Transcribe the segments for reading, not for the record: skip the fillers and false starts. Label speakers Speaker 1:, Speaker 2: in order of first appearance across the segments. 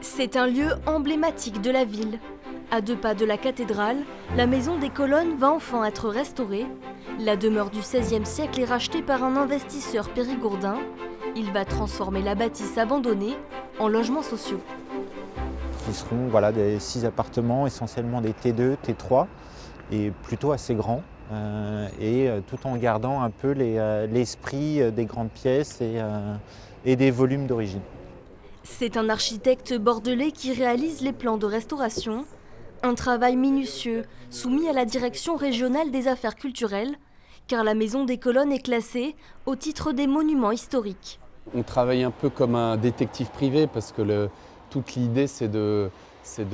Speaker 1: C'est un lieu emblématique de la ville. À 2 pas de la cathédrale, la maison des colonnes va enfin être restaurée. La demeure du XVIe siècle est rachetée par un investisseur périgourdin. Il va transformer la bâtisse abandonnée en logements sociaux.
Speaker 2: Qui seront des 6 appartements, essentiellement des T2, T3, et plutôt assez grands, tout en gardant un peu l'esprit des grandes pièces et des volumes d'origine.
Speaker 1: C'est un architecte bordelais qui réalise les plans de restauration. Un travail minutieux, soumis à la direction régionale des affaires culturelles, car la maison des colonnes est classée au titre des monuments historiques.
Speaker 3: On travaille un peu comme un détective privé parce que toute l'idée c'est de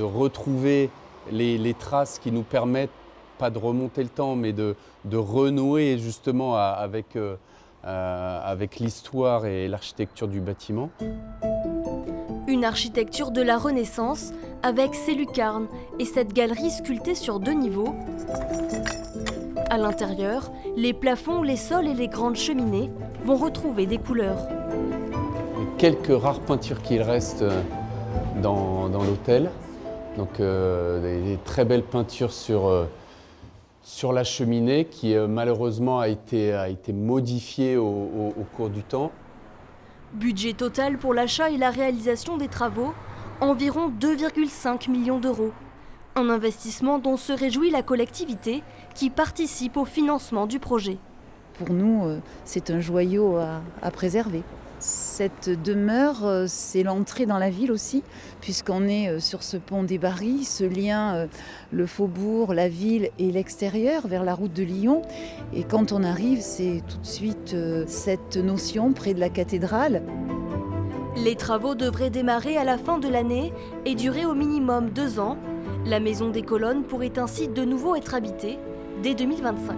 Speaker 3: retrouver les traces qui nous permettent, pas de remonter le temps, mais de renouer justement avec l'histoire et l'architecture du bâtiment.
Speaker 1: Une architecture de la Renaissance avec ses lucarnes et cette galerie sculptée sur 2 niveaux. À l'intérieur, les plafonds, les sols et les grandes cheminées vont retrouver des couleurs.
Speaker 3: Quelques rares peintures qu'il reste dans l'hôtel. Donc des très belles peintures sur la cheminée qui malheureusement a été modifiée au cours du temps.
Speaker 1: Budget total pour l'achat et la réalisation des travaux, environ 2,5 millions d'euros. Un investissement dont se réjouit la collectivité qui participe au financement du projet.
Speaker 4: Pour nous, c'est un joyau à préserver. Cette demeure, c'est l'entrée dans la ville aussi, puisqu'on est sur ce pont des Barries, ce lien, le faubourg, la ville et l'extérieur vers la route de Lyon. Et quand on arrive, c'est tout de suite cette notion près de la cathédrale.
Speaker 1: Les travaux devraient démarrer à la fin de l'année et durer au minimum 2 ans. La maison des colonnes pourrait ainsi de nouveau être habitée dès 2025.